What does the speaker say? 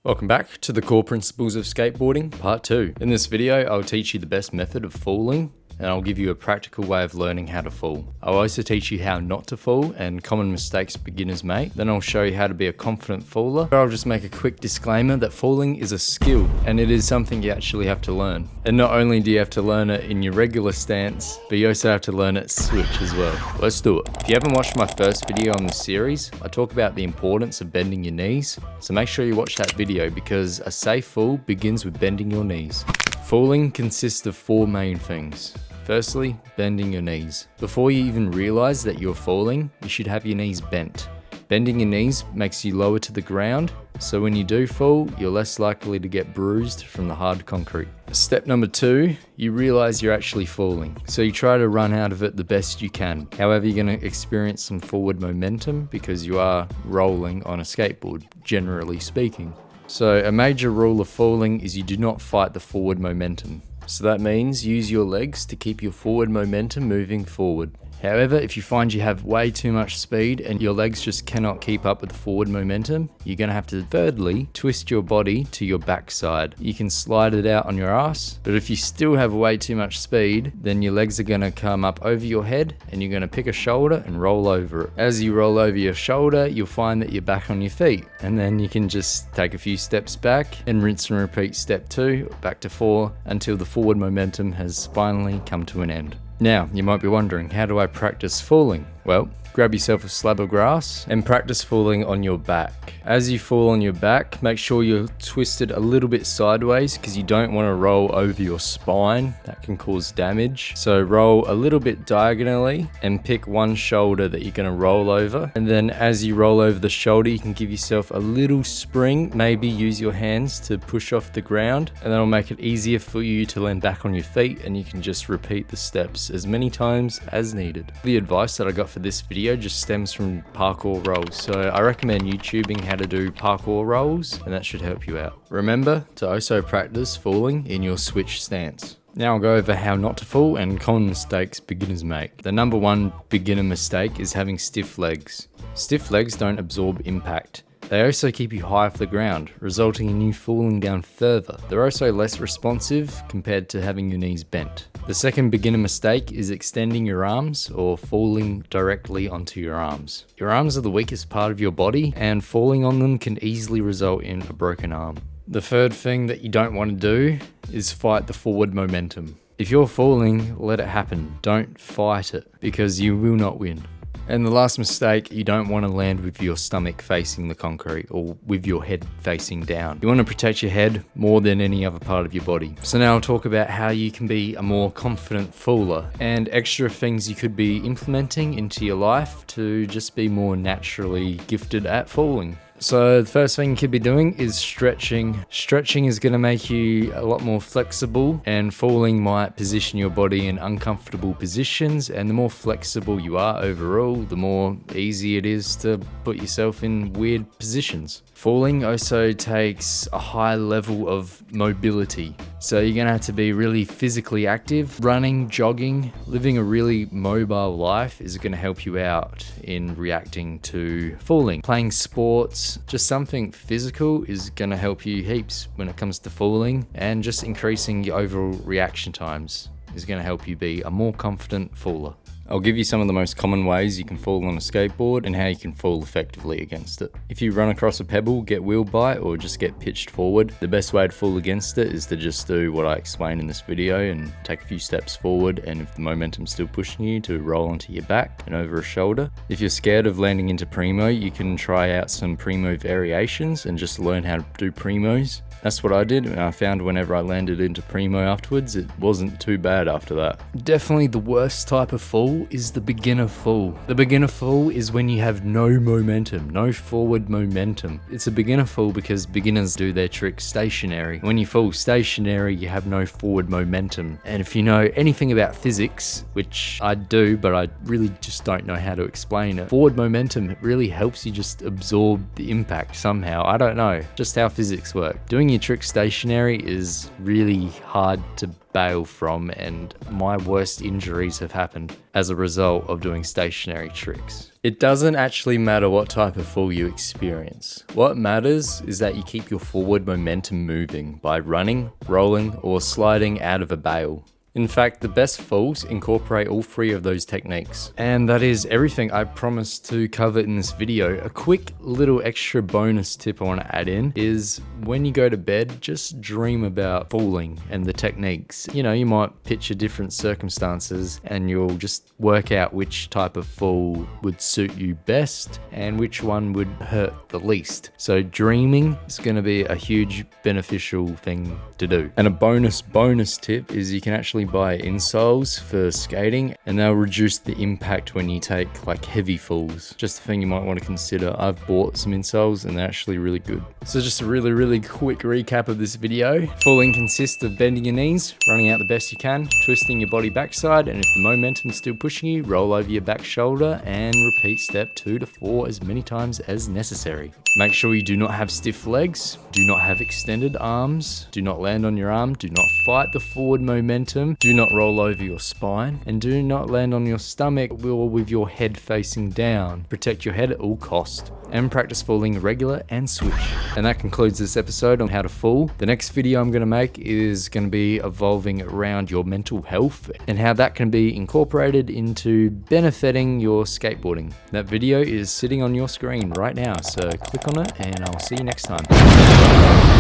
Welcome back to the core principles of skateboarding, part 2. In this video, I'll teach you the best method of falling, and I'll give you a practical way of learning how to fall. I'll also teach you how not to fall and common mistakes beginners make. Then I'll show you how to be a confident faller. I'll just make a quick disclaimer that falling is a skill, and it is something you actually have to learn. And not only do you have to learn it in your regular stance, but you also have to learn it switch as well. Let's do it. If you haven't watched my first video on this series, I talk about the importance of bending your knees. So make sure you watch that video because a safe fall begins with bending your knees. Falling consists of 4 main things. Firstly, bending your knees. Before you even realize that you're falling, you should have your knees bent. Bending your knees makes you lower to the ground, so when you do fall, you're less likely to get bruised from the hard concrete. Step number 2, you realize you're actually falling. So you try to run out of it the best you can. However, you're going to experience some forward momentum because you are rolling on a skateboard, generally speaking. So a major rule of falling is you do not fight the forward momentum. So that means use your legs to keep your forward momentum moving forward. However, if you find you have way too much speed and your legs just cannot keep up with the forward momentum, you're going to have to thirdly twist your body to your backside. You can slide it out on your ass, but if you still have way too much speed, then your legs are going to come up over your head and you're going to pick a shoulder and roll over it. As you roll over your shoulder, you'll find that you're back on your feet, and then you can just take a few steps back and rinse and repeat step 2, back to 4, until the forward momentum has finally come to an end. Now, you might be wondering, how do I practice falling? Well, grab yourself a slab of grass and practice falling on your back. As you fall on your back, make sure you're twisted a little bit sideways because you don't want to roll over your spine. That can cause damage. So roll a little bit diagonally and pick one shoulder that you're going to roll over. And then as you roll over the shoulder, you can give yourself a little spring. Maybe use your hands to push off the ground, and that'll make it easier for you to land back on your feet, and you can just repeat the steps as many times as needed. The advice that I got for this video just stems from parkour rolls, so I recommend YouTubing how to do parkour rolls, and that should help you out. Remember to also practice falling in your switch stance. Now I'll go over how not to fall and common mistakes beginners make. The number 1 beginner mistake is having stiff legs. Stiff legs don't absorb impact. They also keep you high off the ground, resulting in you falling down further. They're also less responsive compared to having your knees bent. The second beginner mistake is extending your arms or falling directly onto your arms. Your arms are the weakest part of your body, and falling on them can easily result in a broken arm. The third thing that you don't want to do is fight the forward momentum. If you're falling, let it happen. Don't fight it, because you will not win. And the last mistake, you don't want to land with your stomach facing the concrete or with your head facing down. You want to protect your head more than any other part of your body. So now I'll talk about how you can be a more confident faller and extra things you could be implementing into your life to just be more naturally gifted at falling. So the first thing you could be doing is stretching. Stretching is going to make you a lot more flexible, and falling might position your body in uncomfortable positions, and the more flexible you are overall, the more easy it is to put yourself in weird positions. Falling also takes a high level of mobility. So you're going to have to be really physically active. Running, jogging, living a really mobile life is going to help you out in reacting to falling. Playing sports, just something physical is going to help you heaps when it comes to falling, and just increasing your overall reaction times is going to help you be a more confident faller. I'll give you some of the most common ways you can fall on a skateboard and how you can fall effectively against it. If you run across a pebble, get wheel bite, or just get pitched forward, the best way to fall against it is to just do what I explained in this video and take a few steps forward, and if the momentum's still pushing you, to roll onto your back and over a shoulder. If you're scared of landing into primo, you can try out some primo variations and just learn how to do primos. That's what I did, and I found whenever I landed into primo afterwards, it wasn't too bad after that. Definitely the worst type of fall is the beginner fall. The beginner fall is when you have no momentum, no forward momentum. It's a beginner fall because beginners do their tricks stationary. When you fall stationary, you have no forward momentum. And if you know anything about physics, which I do, but I really just don't know how to explain it, forward momentum really helps you just absorb the impact somehow. I don't know, just how physics work. Doing your trick stationary is really hard to bail from, and my worst injuries have happened as a result of doing stationary tricks. It doesn't actually matter what type of fall you experience. What matters is that you keep your forward momentum moving by running, rolling, or sliding out of a bail. In fact, the best falls incorporate all three of those techniques. And that is everything I promised to cover in this video. A quick little extra bonus tip I want to add in is when you go to bed, just dream about falling and the techniques. You know, you might picture different circumstances and you'll just work out which type of fall would suit you best and which one would hurt the least. So dreaming is going to be a huge beneficial thing to do. And a bonus tip is you can actually buy insoles for skating and they'll reduce the impact when you take like heavy falls. Just a thing you might want to consider. I've bought some insoles and they're actually really good. So just a really quick recap of this video. Falling consists of bending your knees, running out the best you can, twisting your body backside, and if the momentum's still pushing you, roll over your back shoulder and repeat step 2 to 4 as many times as necessary. Make sure you do not have stiff legs, do not have extended arms, do not land on your arm, do not fight the forward momentum, do not roll over your spine, and do not land on your stomach or with your head facing down. Protect your head at all costs, and practice falling regular and switch. And that concludes this episode on how to fall. The next video I'm going to make is going to be evolving around your mental health and how that can be incorporated into benefiting your skateboarding. That video is sitting on your screen right now, so click on it and I'll see you next time.